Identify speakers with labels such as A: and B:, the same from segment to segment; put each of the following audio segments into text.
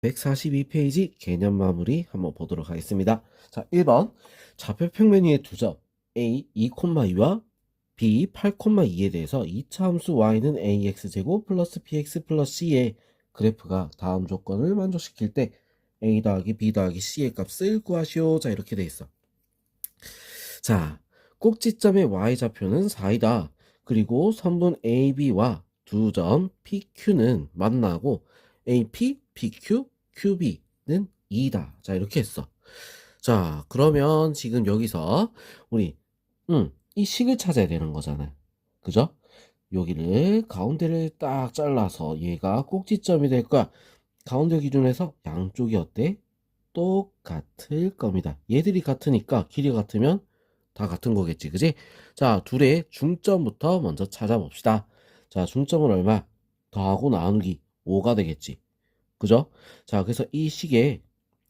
A: 142페이지 개념 마무리 한번 보도록 하겠습니다. 자, 1번 좌표평 메뉴의 두 점 a 2,2와 b 8,2에 대해서 2차 함수 y는 ax제곱 플러스 bx 플러스 c의 그래프가 다음 조건을 만족시킬 때 a 더하기 b 더하기 c의 값을 구하시오. 자, 이렇게 돼 있어. 자, 꼭지점의 y좌표는 4이다. 그리고 선분 AB와 두 점 PQ는 만나고 AP, PQ, QB는 2다. 자, 이렇게 했어. 자, 그러면 지금 여기서 우리 이 식을 찾아야 되는 거잖아요. 그죠? 여기를 가운데를 딱 잘라서 얘가 꼭지점이 될 거야. 가운데 기준에서 양쪽이 어때? 똑같을 겁니다. 얘들이 같으니까 길이 같으면 다 같은 거겠지, 그지? 자, 둘의 중점부터 먼저 찾아봅시다. 자, 중점은 얼마? 더하고 나누기 5가 되겠지. 그죠? 자, 그래서 이 식의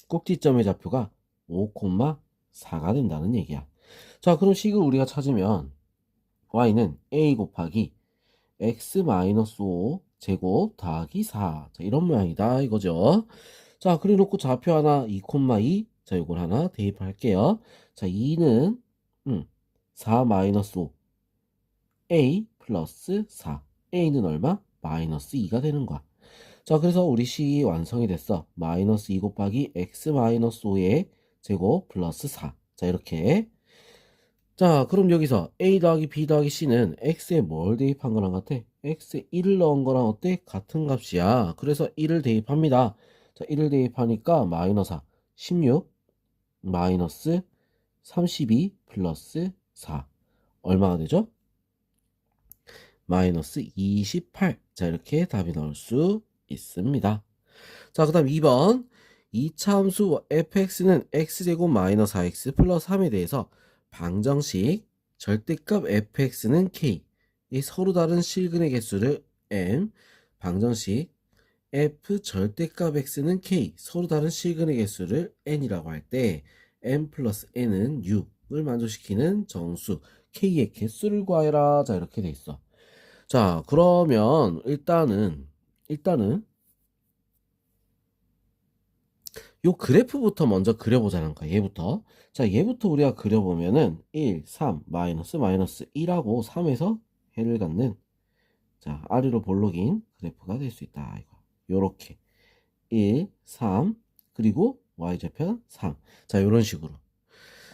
A: 꼭지점의 좌표가 5,4가 된다는 얘기야. 자, 그럼 식을 우리가 찾으면 y는 a 곱하기 x-5 제곱 더하기 4. 자, 이런 모양이다 이거죠. 자, 그래 놓고 좌표 하나 2,2. 자, 요걸 하나 대입할게요. 자, 2는 4-5 a 플러스 4. a는 얼마? 마이너스 2가 되는 거야. 자, 그래서 우리 식이 완성이 됐어. 마이너스 2 곱하기 x-5의 제곱 플러스 4. 자, 이렇게. 자, 그럼 여기서 a 더하기 b 더하기 c는 x에 뭘 대입한 거랑 같아? x에 1을 넣은 거랑 어때? 같은 값이야. 그래서 1을 대입합니다. 자, 1을 대입하니까 마이너스 4, 16, 마이너스 32 플러스 4. 얼마가 되죠? 마이너스 28. 자, 이렇게 답이 나올 수 있습니다. 자, 그 다음 2번. 2차 함수 fx는 x제곱 마이너스 4x 플러스 3에 대해서 방정식 절대값 fx는 k, 이 서로 다른 실근의 개수를 m, 방정식 f 절대값 x는 k, 서로 다른 실근의 개수를 n이라고 할 때 m 플러스 n은 6을 만족시키는 정수 k의 개수를 구하여라. 자, 이렇게 돼 있어. 자, 그러면 일단은 요 그래프부터 먼저 그려보자는 거야. 얘부터. 자, 얘부터 우리가 그려보면은 1, 3, 마이너스, 마이너스 1하고 3에서 해를 갖는, 자, 아래로 볼록인 그래프가 될 수 있다. 이거. 요렇게. 1, 3, 그리고 y좌편 3. 자, 요런 식으로.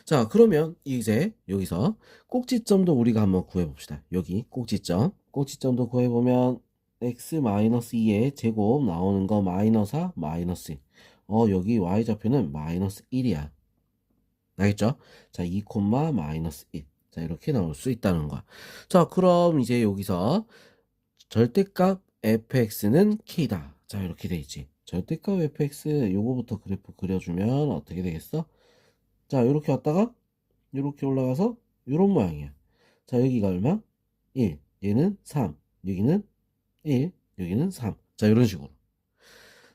A: 자, 그러면 이제 여기서 꼭지점도 우리가 한번 구해봅시다. 여기 꼭지점도 구해보면 x-2의 제곱 나오는 거 마이너스 4, 마이너스 1. 여기 y좌표는 마이너스 1이야. 알겠죠? 자, 2, 마이너스 1. 자, 이렇게 나올 수 있다는 거야. 자, 그럼 이제 여기서 절대값 fx는 k다. 자, 이렇게 돼 있지. 절대값 fx 요거부터 그래프 그려주면 어떻게 되겠어? 자, 이렇게 왔다가 이렇게 올라가서 이런 모양이야. 자, 여기가 얼마? 1. 얘는 3. 여기는 1. 여기는 3. 자, 이런 식으로.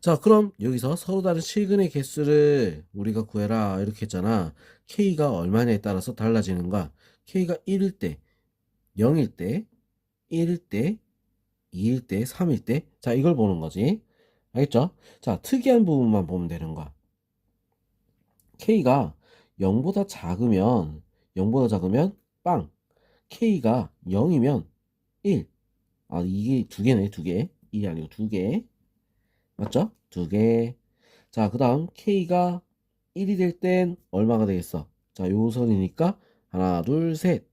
A: 자, 그럼 여기서 서로 다른 실근의 개수를 우리가 구해라 이렇게 했잖아. K가 얼마냐에 따라서 달라지는 거야. K가 1일 때, 0일 때, 1일 때, 2일 때, 3일 때. 자, 이걸 보는 거지. 알겠죠? 자, 특이한 부분만 보면 되는 거야. K가 0보다 작으면 빵. K가 0이면 1. 아, 이게 두 개네, 두 개. 1이 아니고 두 개. 맞죠? 두 개. 자, 그 다음 K가 1이 될 땐 얼마가 되겠어? 자, 요 선이니까 하나, 둘, 셋.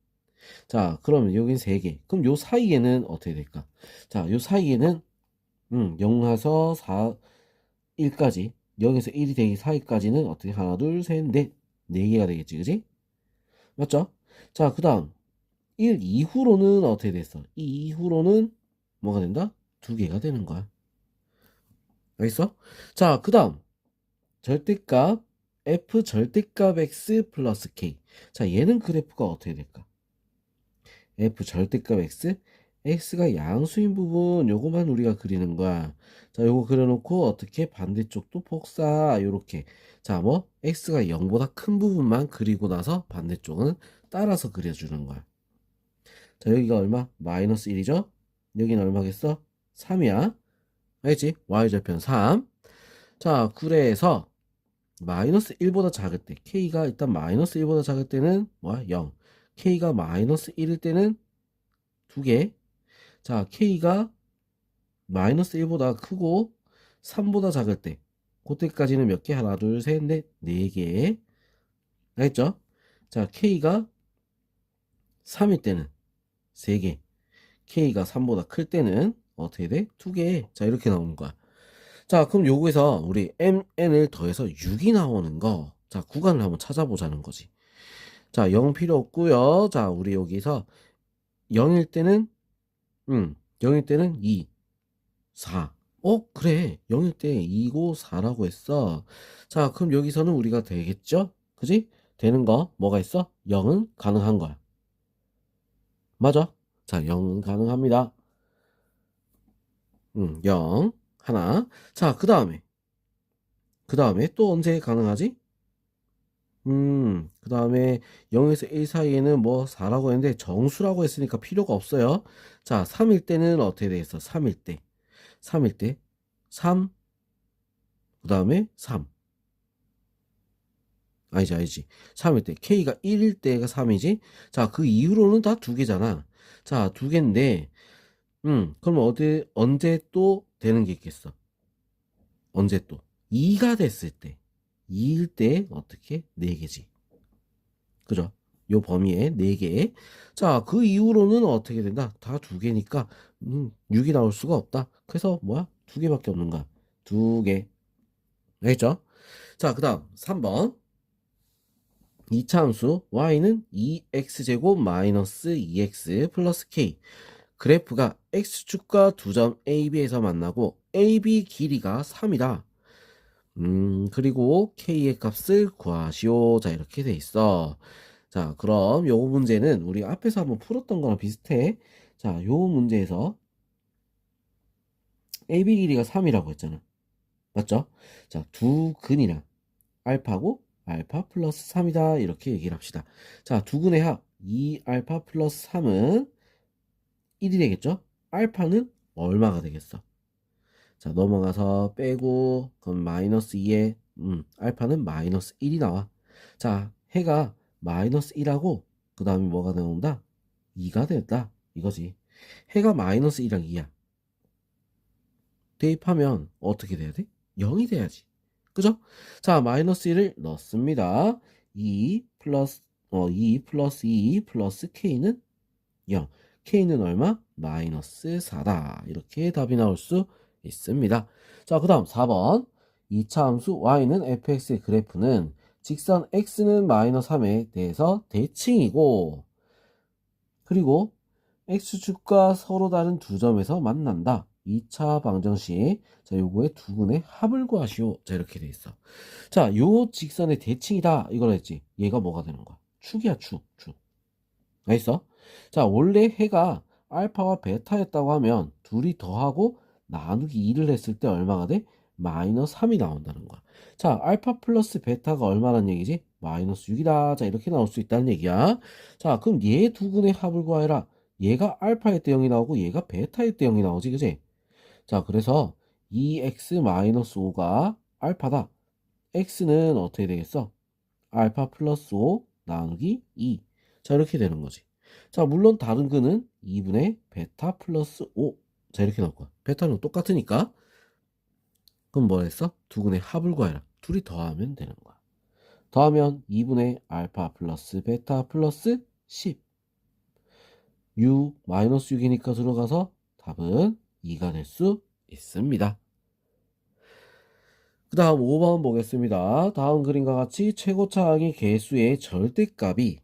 A: 자, 그러면 여긴 세 개. 그럼 요 사이에는 어떻게 될까? 자, 요 사이에는 0에서 4, 1까지 0에서 1이 되기 사이까지는 어떻게 하나, 둘, 셋, 넷. 네 개가 되겠지, 그지? 맞죠? 자, 그 다음 1 이후로는 어떻게 됐어? 이 이후로는 뭐가 된다? 두 개가 되는 거야. 알겠어? 자, 그 다음 절대값 f 절대값 x 플러스 k. 자, 얘는 그래프가 어떻게 될까? f 절대값 x, x가 양수인 부분 요거만 우리가 그리는 거야. 자, 요거 그려놓고 어떻게 반대쪽도 복사 요렇게. 자, 뭐 x가 0보다 큰 부분만 그리고 나서 반대쪽은 따라서 그려주는 거야. 자, 여기가 얼마? 마이너스 1이죠? 여기는 얼마겠어? 3이야. 알겠지? y좌편 3. 자, 그래서 마이너스 1보다 작을 때 k가 일단 마이너스 1보다 작을 때는 뭐야? 0. k가 마이너스 1일 때는 2개. 자, k가 마이너스 1보다 크고 3보다 작을 때 그때까지는 몇 개? 하나, 둘, 셋, 넷, 4개. 알겠죠? 자, k가 3일 때는 3개. k가 3보다 클 때는 어떻게 돼? 2개. 자, 이렇게 나오는 거야. 자, 그럼 요거에서 우리 mn을 더해서 6이 나오는 거. 자, 구간을 한번 찾아보자는 거지. 자, 0 필요 없고요. 자, 우리 여기서 0일 때는 0일 때는 2, 4. 그래. 0일 때 2고 4라고 했어. 자, 그럼 여기서는 우리가 되겠죠? 그지? 되는 거 뭐가 있어? 0은 가능한 거야. 맞아. 자, 0은 가능합니다. 0 하나. 자, 그 다음에 또 언제 가능하지? 그 다음에 0에서 1 사이에는 뭐 4라고 했는데 정수라고 했으니까 필요가 없어요. 자, 3일 때는 어떻게 되겠어? 3일 때. 3일 때 3, 그 다음에 3. 아니지. 3일 때 K가 1일 때가 3이지. 자, 그 이후로는 다 2개잖아. 자, 2개인데 그럼 언제 또 되는 게 있겠어? 언제 또? 2가 됐을 때. 2일 때 어떻게? 4개지. 그죠? 요 범위에 4개. 자, 그 이후로는 어떻게 된다? 다 2개니까 6이 나올 수가 없다. 그래서 뭐야? 2개밖에 없는 거야. 2개. 알겠죠? 자, 그 다음 3번. 2차 함수 y는 2x제곱 마이너스 2x 플러스 k. 그래프가 x축과 두 점 AB에서 만나고 AB 길이가 3이다. 그리고 k의 값을 구하시오. 자, 이렇게 돼 있어. 자, 그럼 요 문제는 우리 앞에서 한번 풀었던 거랑 비슷해. 자, 요 문제에서 AB 길이가 3이라고 했잖아. 맞죠? 자, 두 근이랑 알파고 알파 플러스 3이다. 이렇게 얘기를 합시다. 자, 두 근의 합 2알파 플러스 3은 1이 되겠죠? 알파는 얼마가 되겠어? 자, 넘어가서 빼고 그럼 마이너스 2에 알파는 마이너스 1이 나와. 자, 해가 마이너스 1하고 그 다음에 뭐가 나온다? 2가 됐다. 이거지. 해가 마이너스 1이랑 2야. 대입하면 어떻게 돼야 돼? 0이 돼야지. 그죠? 자, 마이너스 1을 넣습니다. 2 플러스 2 플러스 k는 0. k는 얼마? 마이너스 4다. 이렇게 답이 나올 수 있습니다. 자, 그 다음 4번. 2차 함수 y는 fx의 그래프는 직선 x는 마이너스 3에 대해서 대칭이고, 그리고 x축과 서로 다른 두 점에서 만난다. 2차 방정식. 자, 요거의 두 근의 합을 구하시오. 자, 이렇게 돼 있어. 자, 요 직선의 대칭이다. 이걸 했지. 얘가 뭐가 되는 거야? 축이야, 축. 알겠어? 자, 원래 해가 알파와 베타였다고 하면 둘이 더하고 나누기 2를 했을 때 얼마가 돼? 마이너스 3이 나온다는 거야. 자, 알파 플러스 베타가 얼마란 얘기지? 마이너스 6이다. 자, 이렇게 나올 수 있다는 얘기야. 자, 그럼 얘 두 근의 합을 구하라. 얘가 알파일 때 0이 나오고 얘가 베타일 때 0이 나오지, 그지? 자, 그래서 2x-5가 알파다. x는 어떻게 되겠어? 알파 플러스 5 나누기 2. 자, 이렇게 되는 거지. 자, 물론 다른 근은 2분의 베타 플러스 5. 자, 이렇게 나올 거야. 베타는 똑같으니까. 그럼 뭐 했어? 두 근의 합을 구해라. 둘이 더하면 되는 거야. 더하면 2분의 알파 플러스 베타 플러스 10. 6 마이너스 6이니까 들어가서 답은 2가 될 수 있습니다. 그 다음 5번 보겠습니다. 다음 그림과 같이 최고차항의 개수의 절대값이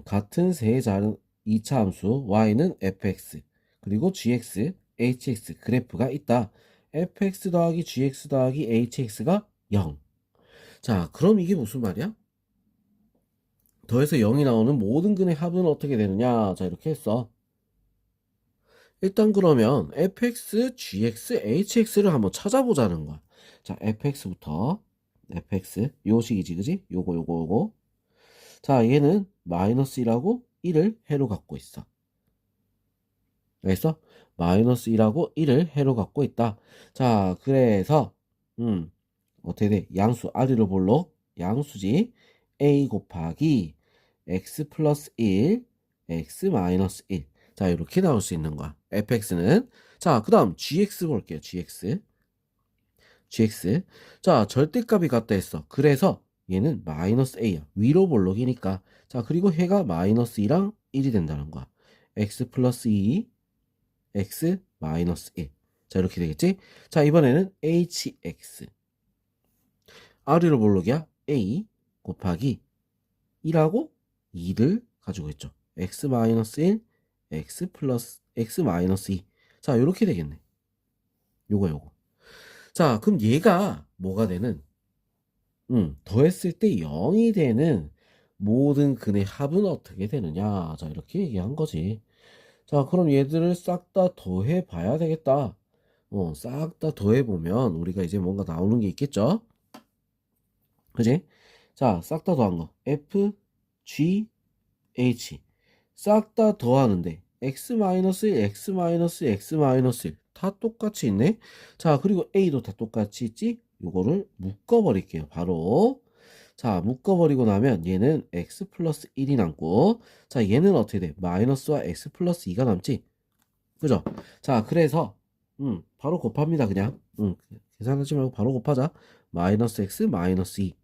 A: 같은 세 자른 2차 함수 y는 fx 그리고 gx, hx 그래프가 있다. fx 더하기 gx 더하기 hx가 0. 자, 그럼 이게 무슨 말이야? 더해서 0이 나오는 모든 근의 합은 어떻게 되느냐? 자, 이렇게 했어. 일단 그러면 fx, gx, hx를 한번 찾아보자는 거야. 자, fx부터 fx 요 식이지, 그지? 요거. 자, 얘는 마이너스 1하고 1을 해로 갖고 있어. 알겠어? 마이너스 1하고 1을 해로 갖고 있다. 자, 그래서 어떻게 돼? 양수 R을 볼록 양수지. A 곱하기 x 플러스 1 x 마이너스 1. 자, 이렇게 나올 수 있는 거야. fx는. 자, 그 다음 gx 볼게요. gx. 자, 절대값이 같다 했어. 그래서 얘는 마이너스 a야. 위로 볼록이니까. 자, 그리고 해가 마이너스 2랑 1이 된다는 거야. x 플러스 2 x 마이너스 1. 자, 이렇게 되겠지? 자, 이번에는 hx. r로 볼록이야. a 곱하기 1하고 2를 가지고 있죠. x 마이너스 1 x 플러스 x 마이너스 2. 자, 이렇게 되겠네. 요거. 자, 그럼 얘가 뭐가 되는? 더했을 때 0이 되는 모든 근의 합은 어떻게 되느냐? 자, 이렇게 얘기한 거지. 자, 그럼 얘들을 싹 다 더해 봐야 되겠다. 싹 다 더해 보면 우리가 이제 뭔가 나오는 게 있겠죠? 그지? 자, 싹 다 더한 거. f, g, h. 싹 다 더하는데 x-1, x-1, x-1 다 똑같이 있네. 자, 그리고 a도 다 똑같이 있지. 요거를 묶어버릴게요. 바로. 자, 묶어버리고 나면 얘는 x 플러스 1이 남고, 자, 얘는 어떻게 돼? 마이너스와 x 플러스 2가 남지. 그죠? 자, 그래서 바로 곱합니다. 그냥 계산하지 말고 바로 곱하자. 마이너스 x 마이너스 2.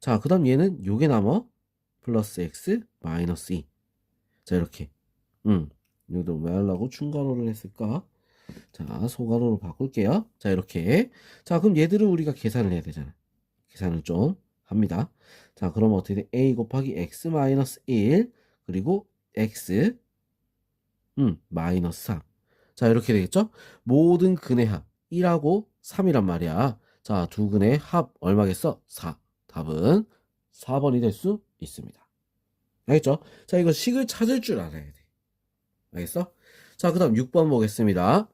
A: 자, 그 다음 얘는 요게 남아. 플러스 x 마이너스 2. 자, 이렇게. 여기도 왜 하려고 중괄호를 했을까? 자, 소괄호로 바꿀게요. 자, 이렇게. 자, 그럼 얘들을 우리가 계산을 해야 되잖아. 계산을 좀 합니다. 자, 그럼 어떻게 돼? a 곱하기 x 마이너스 1 그리고 x 마이너스 3. 자, 이렇게 되겠죠? 모든 근의 합 1하고 3이란 말이야. 자, 두 근의 합 얼마겠어? 4. 답은 4번이 될 수 있습니다. 알겠죠? 자, 이거 식을 찾을 줄 알아야 돼. 알겠어? 자, 그 다음 6번 보겠습니다.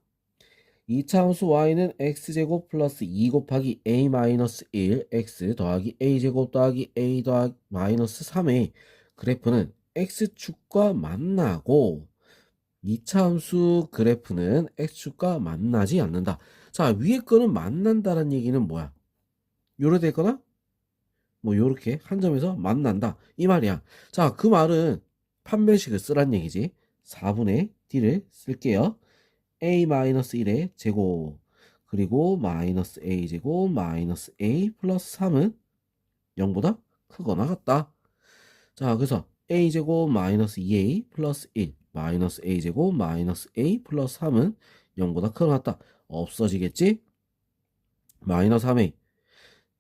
A: 이차함수 y는 x제곱 플러스 2 곱하기 a 마이너스 1 x 더하기 a제곱 더하기 a 더하기 마이너스 3의 그래프는 x축과 만나고 2차함수 그래프는 x축과 만나지 않는다. 자, 위에 거는 만난다는 얘기는 뭐야? 요래 되거나 뭐 요렇게 한 점에서 만난다 이 말이야. 자, 그 말은 판별식을 쓰란 얘기지. 4분의 d를 쓸게요. a-1의 제곱 그리고 마이너스 a 제곱 마이너스 a 플러스 3은 0보다 크거나 같다. 자, 그래서 a 제곱 마이너스 2a 플러스 1 마이너스 a 제곱 마이너스 a 플러스 3은 0보다 크거나 같다. 없어지겠지? 마이너스 3a.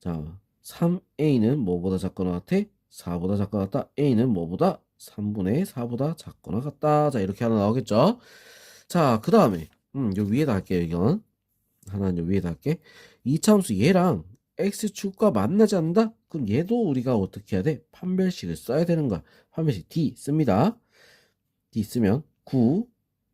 A: 자, 3a는 뭐보다 작거나 같아? 4보다 작거나 같다. a는 뭐보다? 3분의 4보다 작거나 같다. 자, 이렇게 하나 나오겠죠? 자, 그 다음에 요 위에다 할게요. 이건 하나는 요 위에다 할게. 이차함수 얘랑 x축과 만나지 않는다? 그럼 얘도 우리가 어떻게 해야 돼? 판별식을 써야 되는 거야. 판별식 d 씁니다. d 쓰면 9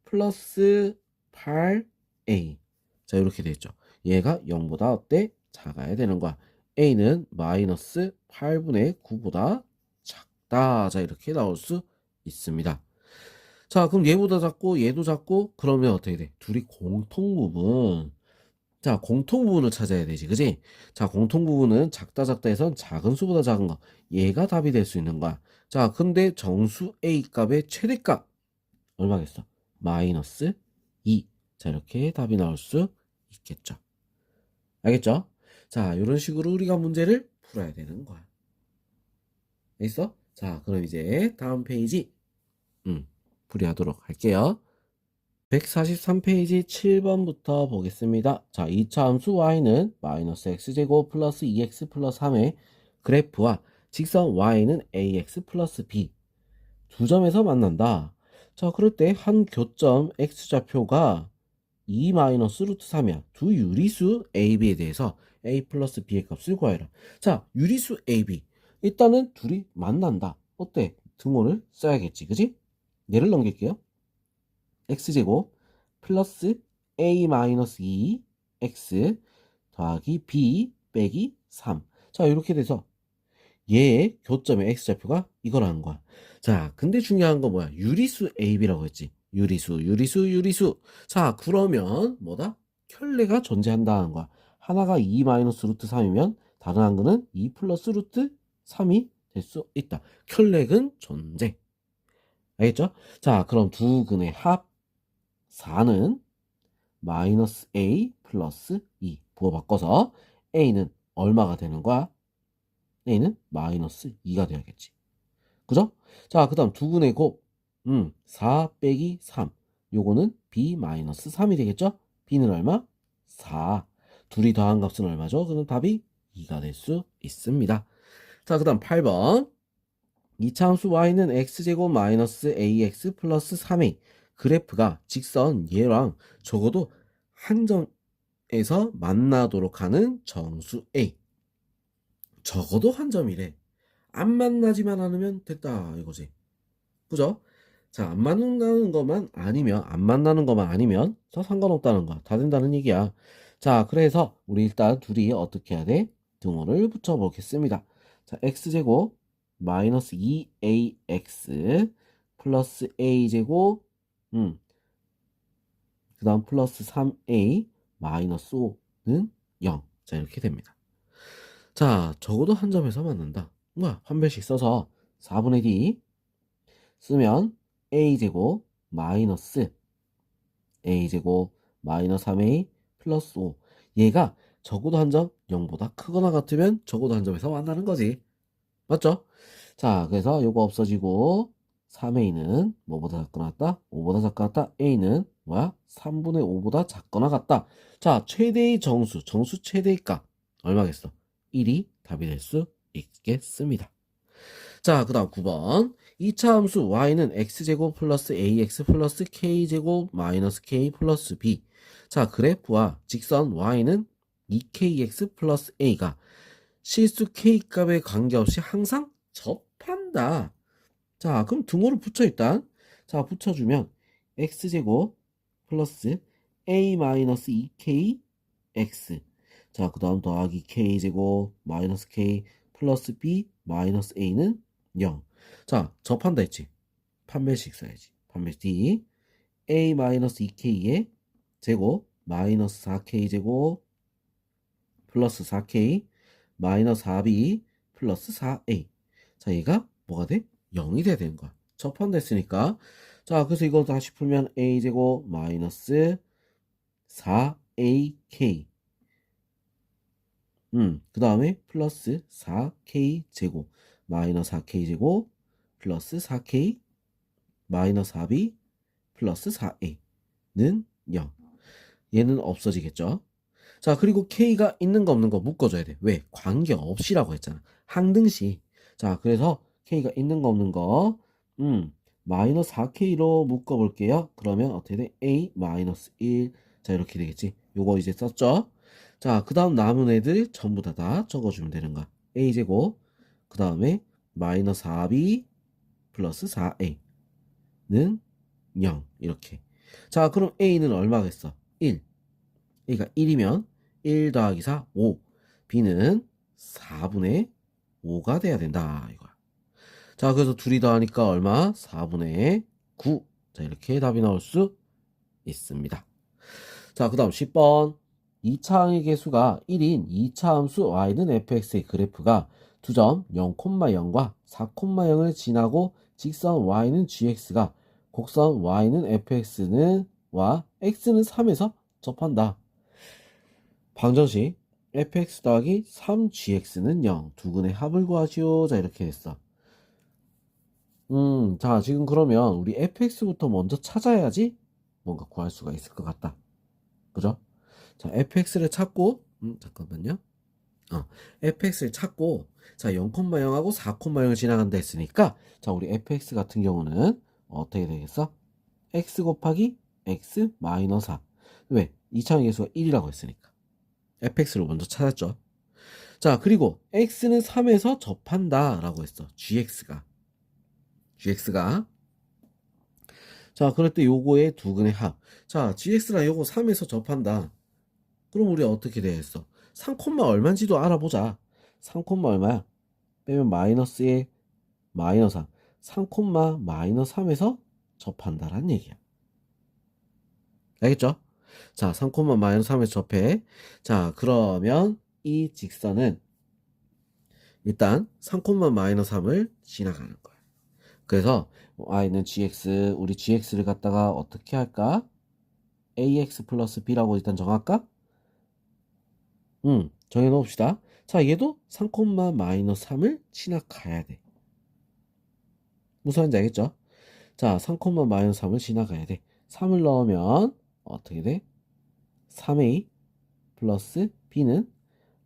A: 플러스 8a. 자, 이렇게 되겠죠. 얘가 0보다 어때? 작아야 되는 거야. a는 마이너스 8분의 9보다 작다. 자, 이렇게 나올 수 있습니다. 자, 그럼 얘보다 작고 얘도 작고 그러면 어떻게 돼? 둘이 공통부분. 자, 공통부분을 찾아야 되지. 그지? 자, 공통부분은 작다 해선 작은 수보다 작은 거. 얘가 답이 될 수 있는 거야. 자, 근데 정수 A 값의 최대값 얼마겠어? 마이너스 2. 자, 이렇게 답이 나올 수 있겠죠. 알겠죠? 자, 이런 식으로 우리가 문제를 풀어야 되는 거야. 알겠어? 자, 그럼 이제 다음 페이지 풀이하도록 할게요. 143페이지 7번부터 보겠습니다. 자, 2차 함수 y는 마이너스 x제곱 플러스 2x 플러스 3의 그래프와 직선 y는 ax 플러스 b 두 점에서 만난다. 자, 그럴 때 한 교점 x좌표가 2 마이너스 루트 3이야. 두 유리수 ab에 대해서 a 플러스 b의 값을 구하여라. 자, 유리수 ab. 일단은 둘이 만난다. 어때? 등호를 써야겠지. 그지? 얘를 넘길게요. x제곱 플러스 a 마이너스 2 x 더하기 b 빼기 3. 자, 이렇게 돼서 얘의 교점의 x좌표가 이거라는 거야. 자, 근데 중요한 거 뭐야? 유리수 ab라고 했지. 유리수. 자, 그러면 뭐다? 켤레가 존재한다는 거야. 하나가 2 마이너스 루트 3이면 다른 한글은 2 플러스 루트 3이 될 수 있다. 켤레근 존재. 알겠죠? 자, 그럼 두 근의 합 4는 마이너스 a 플러스 2 부호 바꿔서 a는 얼마가 되는 거야? a는 마이너스 2가 돼야겠지. 그죠? 자, 그 다음 두 근의 곱 4 빼기 3 요거는 b 마이너스 3이 되겠죠? b는 얼마? 4. 둘이 더한 값은 얼마죠? 그럼 답이 2가 될 수 있습니다. 자, 그 다음 8번 이차함수 y는 x제곱 마이너스 ax 플러스 3a 그래프가 직선 얘랑 적어도 한 점에서 만나도록 하는 정수 a 적어도 한 점이래. 안 만나지만 않으면 됐다 이거지. 그죠? 자, 안 만나는 것만 아니면 저 상관없다는 거야. 다 된다는 얘기야. 자, 그래서 우리 일단 둘이 어떻게 해야 돼? 등호를 붙여 보겠습니다. 자, x제곱 마이너스 2ax 플러스 a제곱 그 다음 플러스 3a 마이너스 5는 0. 자, 이렇게 됩니다. 자, 적어도 한 점에서 만난다. 뭐야, 한 배씩 써서 4분의 d 쓰면 a제곱 마이너스 a제곱 마이너스 3a 플러스 5 얘가 적어도 한 점 0보다 크거나 같으면 적어도 한 점에서 만나는 거지. 맞죠? 자, 그래서 요거 없어지고 3a는 뭐보다 작거나 같다? 5보다 작거나 같다? a는 뭐야? 3분의 5보다 작거나 같다. 자, 최대의 정수 최대의 값 얼마겠어? 1이 답이 될 수 있겠습니다. 자, 그 다음 9번 2차 함수 y는 x제곱 플러스 ax 플러스 k제곱 마이너스 k 플러스 b 자, 그래프와 직선 y는 2kx 플러스 a가 실수 k값에 관계없이 항상 접한다. 자, 그럼 등호를 붙여 일단. 자, 붙여주면 x제곱 플러스 a 마이너스 2kx 자, 그 다음 더하기 k제곱 마이너스 k 플러스 b 마이너스 a는 0. 자, 접한다 했지. 판별식 써야지. 판별식 d a 마이너스 2k의 제곱 마이너스 4k 제곱 플러스 4k 마이너스 4b 플러스 4a 자, 얘가 뭐가 돼? 0이 돼야 되는 거야. 접한됐으니까 자, 그래서 이거 다시 풀면 a제곱 마이너스 4ak 그 다음에 플러스 4k 제곱 마이너스 4k 제곱 플러스 4k 마이너스 4b 플러스 4a는 0 얘는 없어지겠죠. 자, 그리고 k가 있는 거 없는 거 묶어줘야 돼. 왜? 관계없이라고 했잖아. 항등식. 자, 그래서 k가 있는 거 없는 거 마이너스 4k로 묶어볼게요. 그러면 어떻게 돼? a 마이너스 1 자, 이렇게 되겠지. 요거 이제 썼죠. 자, 그 다음 남은 애들 전부 다 적어주면 되는 거야. a제곱 그 다음에 마이너스 4b 플러스 4a는 0 이렇게. 자, 그럼 a는 얼마겠어? 1 a가 1이면 1 더하기 4 5 b는 4분의 5가 돼야 된다 이거야. 자, 그래서 둘이 더하니까 얼마? 4분의 9 자, 이렇게 답이 나올 수 있습니다. 자, 그 다음 10번 2차 항의 개수가 1인 2차 함수 y는 fx의 그래프가 2점 0,0과 4,0을 지나고 직선 y는 gx가 곡선 y는 fx는 와 x는 3에서 접한다. 방정식 fx 더하기 3gx는 0 두 근의 합을 구하시오. 자, 이렇게 됐어. 자, 지금 그러면 우리 fx부터 먼저 찾아야지 뭔가 구할 수가 있을 것 같다. 그죠? 자, fx를 찾고, 잠깐만요. fx를 찾고, 자, 0,0하고 4,0을 지나간다 했으니까, 자, 우리 fx 같은 경우는 어떻게 되겠어? x 곱하기 x 마이너스 4. 왜? 2차의 개수가 1이라고 했으니까. fx를 먼저 찾았죠. 자, 그리고 x는 3에서 접한다 라고 했어. gx가. 자, 그럴 때 요거의 두 근의 합. 자, gx랑 요거 3에서 접한다. 그럼 우리 어떻게 되겠어? 3, 얼마인지도 알아보자. 3, 얼마야? 빼면 마이너스 1, 마이너스 3. 3, 마이너스 3에서 접한다란 얘기야. 알겠죠? 자, 3, 마이너스 3에서 접해. 자, 그러면 이 직선은 일단 3,-3을 지나가는 거야. 그래서 y는 gx, 우리 gx를 갖다가 어떻게 할까? ax 플러스 b라고 일단 정할까? 정해놓읍시다. 자, 얘도 3,-3을 지나가야 돼. 무슨 말인지 알겠죠? 자, 3,-3을 지나가야 돼. 3을 넣으면 어떻게 돼? 3a 플러스 b는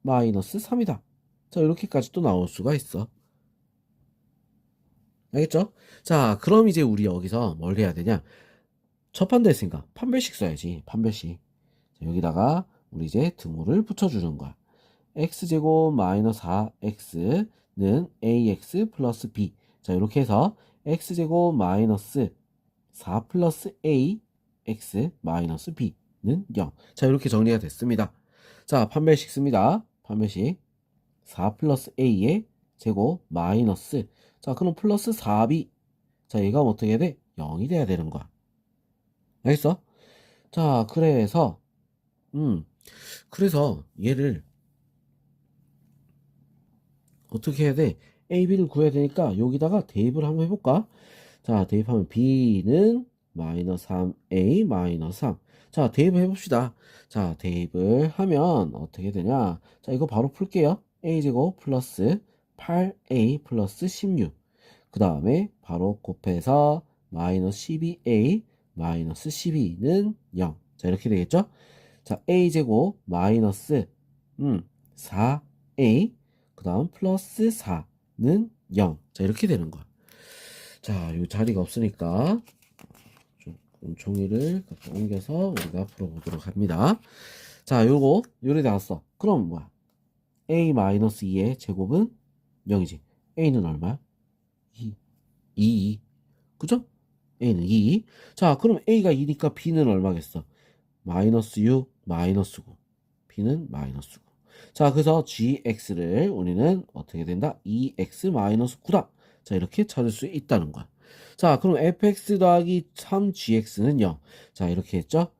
A: 마이너스 3이다. 자, 이렇게까지 또 나올 수가 있어. 알겠죠? 자, 그럼 이제 우리 여기서 뭘 해야 되냐? 첫 판도 했으니까 판별식 써야지. 판별식. 자, 여기다가 우리 이제 등호를 붙여주는 거야. x제곱 마이너스 4x는 ax 플러스 b. 자, 이렇게 해서 x제곱 마이너스 4 플러스 a x 마이너스 b는 0. 자, 이렇게 정리가 됐습니다. 자, 판별식 씁니다. 판별식 4 플러스 a의 제곱 마이너스, 자, 그럼 플러스 4b. 자, 얘가 어떻게 돼? 0이 돼야 되는 거야. 알겠어? 자, 그래서 얘를 어떻게 해야 돼? a, b를 구해야 되니까 여기다가 대입을 한번 해볼까? 자, 대입하면 b는 마이너스 3a 마이너스 3. 자, 대입을 해봅시다. 자, 대입을 하면 어떻게 되냐? 자, 이거 바로 풀게요. a제곱 플러스 8a 플러스 16. 그 다음에 바로 곱해서 마이너스 12a 마이너스 12는 0. 자, 이렇게 되겠죠? 자, a제곱 마이너스 4a 그 다음 플러스 4는 0. 자, 이렇게 되는 거야. 자, 요 자리가 없으니까 좀 종이를 갖다 옮겨서 우리가 풀어보도록 합니다. 자, 요래 나왔어. 그럼 뭐야? a-2의 제곱은 0이지. a는 얼마야? 2. 그죠? a는 2. 자, 그럼 a가 2니까 b는 얼마겠어? 마이너스 6, 마이너스 9. b는 마이너스 9. 자, 그래서 gx를 우리는 어떻게 된다? 2x 마이너스 9다. 자, 이렇게 찾을 수 있다는 거야. 자, 그럼 fx 더하기 3gx는 0. 자, 이렇게 했죠?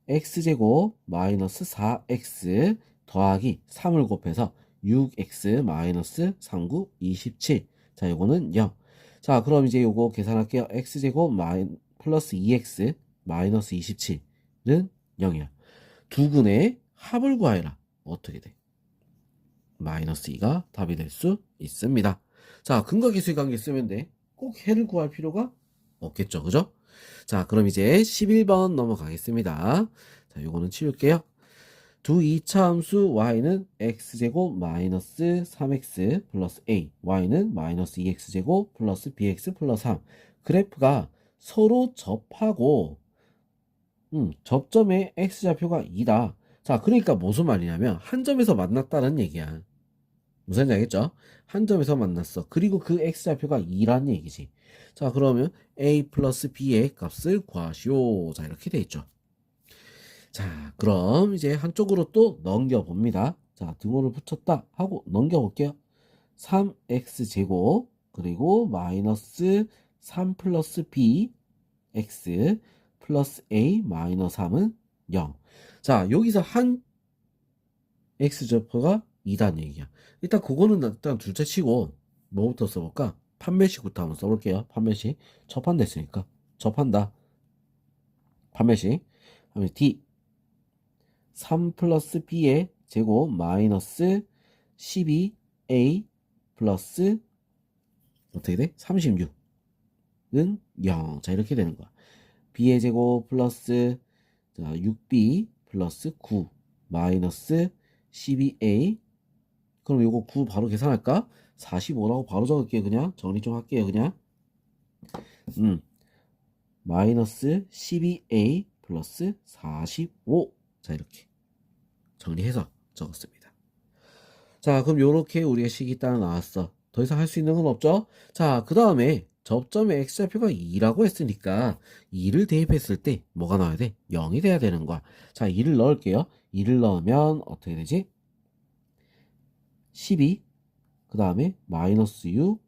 A: x제곱 마이너스 4x 더하기 3을 곱해서 6x 마이너스 39, 27. 자, 요거는 0. 자, 그럼 이제 요거 계산할게요. x제곱 플러스 2x 마이너스 27은 0이야. 두 근의 합을 구하여라. 어떻게 돼? 마이너스 2가 답이 될 수 있습니다. 자, 근과 계수의 관계 쓰면 돼. 꼭 해를 구할 필요가 없겠죠. 그죠? 자, 그럼 이제 11번 넘어가겠습니다. 자, 요거는 치울게요. 두 이차함수 y는 x제곱 마이너스 3x 플러스 a, y는 마이너스 2x제곱 플러스 bx 플러스 3. 그래프가 서로 접하고 접점의 x좌표가 2다. 자, 그러니까 무슨 말이냐면 한 점에서 만났다는 얘기야. 무슨 말인지 알겠죠? 한 점에서 만났어. 그리고 그 x좌표가 2라는 얘기지. 자, 그러면 a 플러스 b의 값을 구하시오. 자, 이렇게 돼 있죠. 자, 그럼 이제 한쪽으로 또 넘겨봅니다. 자, 등호를 붙였다 하고 넘겨볼게요. 3x제곱 그리고 마이너스 3 플러스 b x 플러스 a 마이너스 3은 0. 자, 여기서 한 x좌표가 2단 얘기야. 일단 그거는 일단 둘째 치고 뭐부터 써볼까? 판매식부터 한번 써볼게요. 판매식. 접한댔으니까. 접한다. 판매식. 하면 d 3 플러스 b의 제곱 마이너스 12a 플러스 어떻게 돼? 36은 0. 자, 이렇게 되는 거야. b의 제곱 플러스 자, 6b 플러스 9 마이너스 12a. 그럼 요거 9 바로 계산할까? 45라고 바로 적을게요. 그냥 정리 좀 할게요. 그냥 마이너스 12a 플러스 45. 자, 이렇게 정리해서 적었습니다. 자, 그럼 요렇게 우리가 식이 딱 나왔어. 더 이상 할 수 있는 건 없죠? 자, 그 다음에 접점의 x좌표가 2라고 했으니까 2를 대입했을 때 뭐가 나와야 돼? 0이 돼야 되는 거야. 자, 2를 넣을게요. 2를 넣으면 어떻게 되지? 12, 그 다음에 마이너스 6,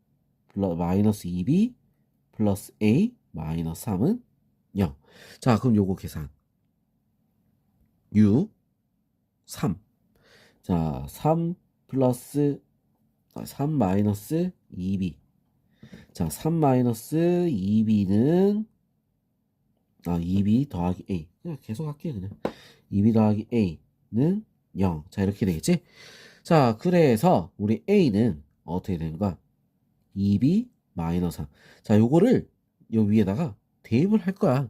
A: 마이너스 2b, 플러스 a, 마이너스 3은 0. 자, 그럼 요거 계산. 6, 3. 자, 3 플러스 3 마이너스 2b. 자, 3 마이너스 2b는 2b 더하기 a. 그냥 계속 할게 그냥. 2b 더하기 a는 0. 자, 이렇게 되겠지? 자, 그래서 우리 a는 어떻게 되는 거야? 2b 마이너스 3. 자, 요거를 요 위에다가 대입을 할 거야.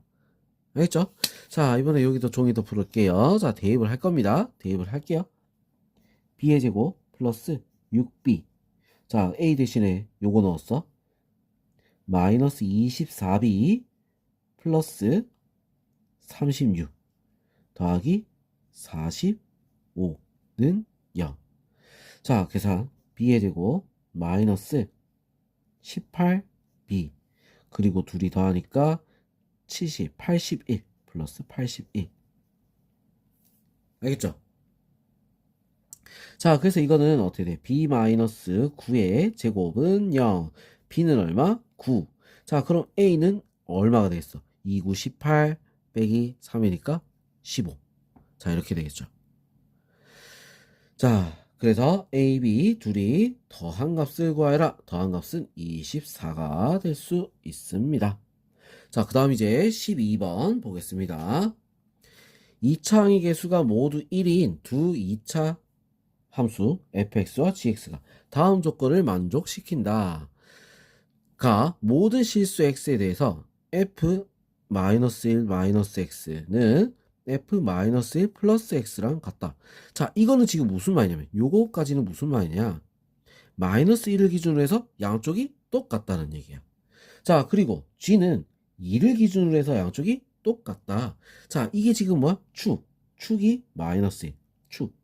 A: 알겠죠? 자, 이번에 여기도 종이 더 풀을게요. 자, 대입을 할 겁니다. 대입을 할게요. b의 제곱 플러스 6b. 자, a 대신에 요거 넣었어. 마이너스 24b 플러스 36 더하기 45는 0. 자, 계산. b의 제곱 마이너스 18b 그리고 둘이 더하니까 81 플러스 81. 알겠죠? 자, 그래서 이거는 어떻게 돼? b 마이너스 9의 제곱은 0. b는 얼마? 9. 자, 그럼 a는 얼마가 되겠어? 2, 9, 18 빼기 3이니까 15. 자, 이렇게 되겠죠. 자, 그래서 a, b 둘이 더한 값을 구하여라. 더한 값은 24가 될 수 있습니다. 자, 그 다음 이제 12번 보겠습니다. 2차 항의 개수가 모두 1인 두 2차 함수 fx와 gx가 다음 조건을 만족시킨다. 가 모든 실수 x에 대해서 f-1 x는 f-1 플러스 x랑 같다. 자, 이거는 지금 무슨 말이냐면 요거까지는 무슨 말이냐, 마이너스 1을 기준으로 해서 양쪽이 똑같다는 얘기야. 자, 그리고 g는 2를 기준으로 해서 양쪽이 똑같다. 자, 이게 지금 뭐야? 축이 마이너스 1, 축.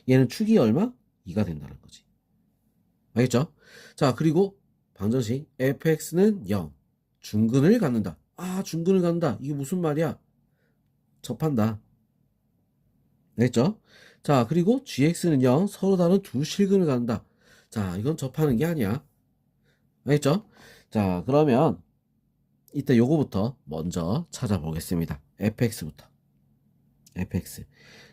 A: 얘는 축이 얼마? 2가 된다는 거지. 알겠죠? 자, 그리고 방정식 fx는 0. 중근을 갖는다. 중근을 갖는다. 이게 무슨 말이야? 접한다. 알겠죠? 자, 그리고 gx는 0. 서로 다른 두 실근을 갖는다. 자, 이건 접하는 게 아니야. 알겠죠? 자, 그러면 이때 요거부터 먼저 찾아보겠습니다. fx부터. fx.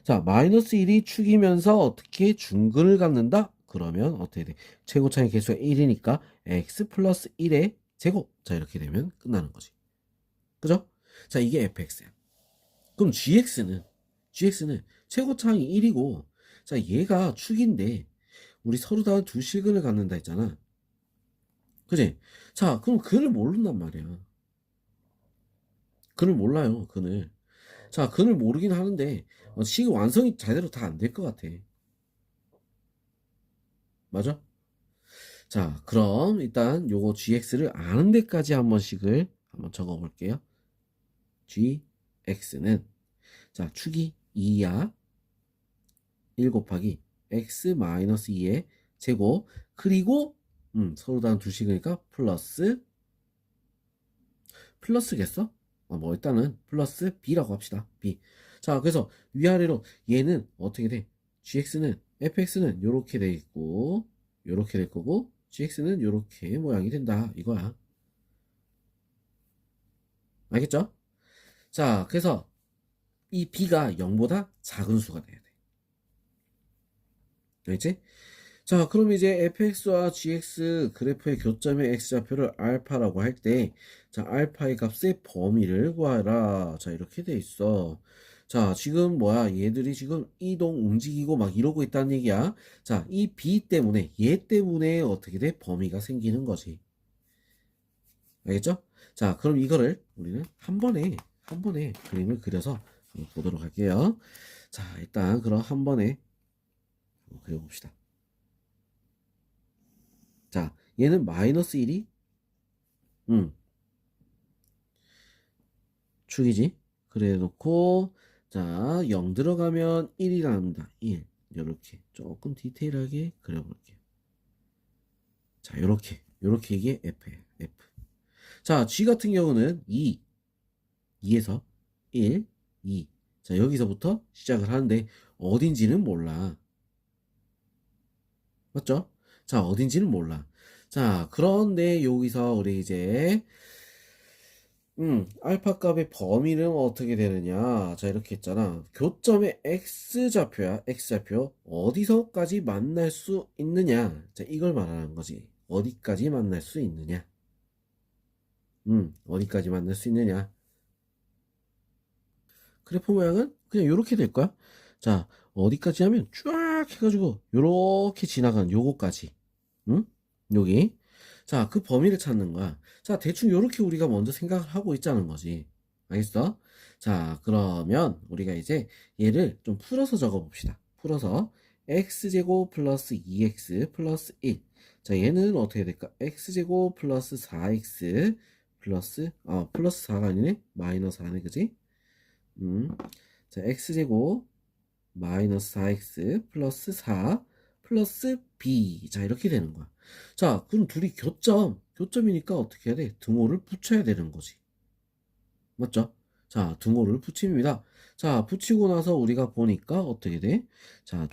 A: 자, 마이너스 1이 축이면서 어떻게 중근을 갖는다? 그러면 어떻게 돼? 최고차의 개수가 1이니까 x 플러스 1의 제곱. 자, 이렇게 되면 끝나는 거지. 그죠? 자, 이게 fx야. 그럼 gx는 최고차항이 1이고, 자, 얘가 축인데 우리 서로 다 두 실근을 갖는다 했잖아. 그지? 자, 그럼 근을 모른단 말이야. 근을 몰라요, 근을. 자, 근을 모르긴 하는데 식이 완성이 제대로 다 안 될 것 같아. 맞아? 자, 그럼 일단 요거 gx를 아는 데까지 한번 적어 볼게요. gx는 자, 축이 2야. 1 곱하기 x 마이너스 2의 제곱 그리고 서로 다른 두 식이니까 플러스겠어? 뭐 일단은 플러스 b라고 합시다. b. 자, 그래서 위아래로 얘는 어떻게 돼? fx는 요렇게 돼 있고 요렇게 될 거고 gx는 요렇게 모양이 된다 이거야. 알겠죠? 자, 그래서 이 b가 0보다 작은 수가 돼야 돼. 알겠지? 자, 그럼 이제 fx와 gx 그래프의 교점의 x좌표를 알파라고 할 때, 자, 알파의 값의 범위를 구하라. 자, 이렇게 돼 있어. 자, 지금 뭐야? 얘들이 지금 움직이고 막 이러고 있다는 얘기야. 자, 이 b 때문에, 얘 때문에 어떻게 돼? 범위가 생기는 거지. 알겠죠? 자, 그럼 이거를 우리는 한 번에 그림을 그려서 한번 보도록 할게요. 자, 일단 그럼 한 번에 한번 그려봅시다. 자, 얘는 마이너스 1이 축이지. 그래 놓고 자, 0 들어가면 1이 나옵니다. 1. 이렇게 조금 디테일하게 그려볼게요. 자, 요렇게 이게 F예요. F. 자, G 같은 경우는 2에서 1, 2. 자, 여기서부터 시작을 하는데 어딘지는 몰라. 맞죠? 자, 어딘지는 몰라. 자, 그런데 여기서 우리 이제 알파 값의 범위는 어떻게 되느냐. 자, 이렇게 했잖아. 교점의 x좌표야, x좌표. 어디서까지 만날 수 있느냐. 자, 이걸 말하는 거지. 어디까지 만날 수 있느냐. 어디까지 만날 수 있느냐. 그래프 모양은 그냥 이렇게 될 거야. 자, 어디까지 하면 쫙 해가지고 요렇게 지나가는 요거까지. 응? 여기. 자, 그 범위를 찾는 거야. 자, 대충 요렇게 우리가 먼저 생각을 하고 있자는 거지. 알겠어? 자, 그러면 우리가 이제 얘를 좀 풀어서 적어 봅시다. 풀어서 x제곱 플러스 2x 플러스 1. 자, 얘는 어떻게 될까? x제곱 플러스 4x 플러스 4가 아니네? 마이너스 4네, 그지? 음. 자, x제곱 마이너스 4x 플러스 4 플러스 b. 자, 이렇게 되는 거야. 자, 그럼 둘이 교점이니까 어떻게 해야 돼? 등호를 붙여야 되는 거지. 맞죠? 자, 등호를 붙입니다. 자, 붙이고 나서 우리가 보니까 어떻게 돼? 자,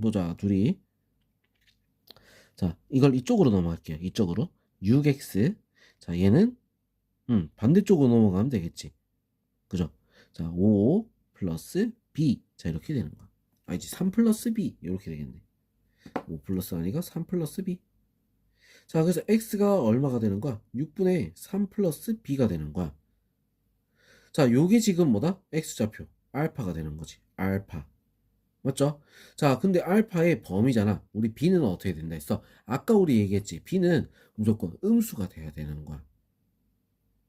A: 보자. 자, 이걸 이쪽으로 넘어갈게요. 이쪽으로. 6x. 자, 얘는, 반대쪽으로 넘어가면 되겠지. 그죠? 자, 5 플러스 b. 자, 이렇게 되는 거야. 이제 3 플러스 b. 이렇게 되겠네. 5 플러스 아니가 3 플러스 b. 자, 그래서 x가 얼마가 되는 거야? 6분의 3 플러스 b가 되는 거야. 자, 요게 지금 뭐다? x좌표. 알파가 되는 거지. 알파. 맞죠? 자, 근데 알파의 범위잖아. 우리 b는 어떻게 된다 했어? 아까 우리 얘기했지. b는 무조건 음수가 돼야 되는 거야.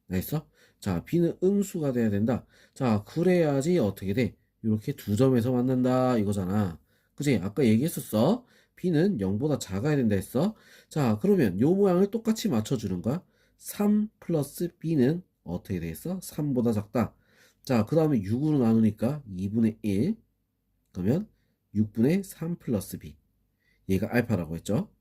A: 알겠어? 자, b는 음수가 돼야 된다. 자, 그래야지 어떻게 돼? 이렇게 두 점에서 만난다 이거잖아. 그지? 아까 얘기했었어. b는 0보다 작아야 된다 했어. 자, 그러면 요 모양을 똑같이 맞춰주는 거야. 3 플러스 b는 어떻게 되겠어? 3보다 작다. 자, 그 다음에 6으로 나누니까 2분의 1. 그러면 6분의 3 플러스 b. 얘가 알파라고 했죠.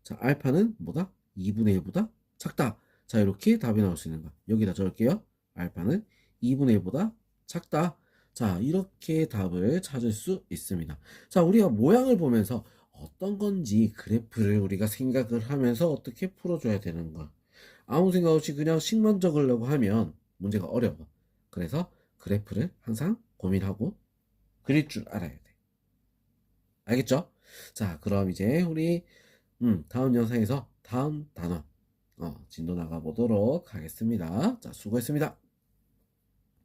A: 자, 알파는 뭐다? 2분의 1보다 작다. 자, 이렇게 답이 나올 수 있는 거야. 여기다 적을게요. 알파는 2분의 1보다 작다. 자, 이렇게 답을 찾을 수 있습니다. 자, 우리가 모양을 보면서 어떤 건지 그래프를 우리가 생각을 하면서 어떻게 풀어줘야 되는가. 아무 생각 없이 그냥 식만 적으려고 하면 문제가 어려워. 그래서 그래프를 항상 고민하고 그릴 줄 알아야 돼. 알겠죠? 자, 그럼 이제 우리 다음 영상에서 다음 단원 진도 나가 보도록 하겠습니다. 자, 수고했습니다.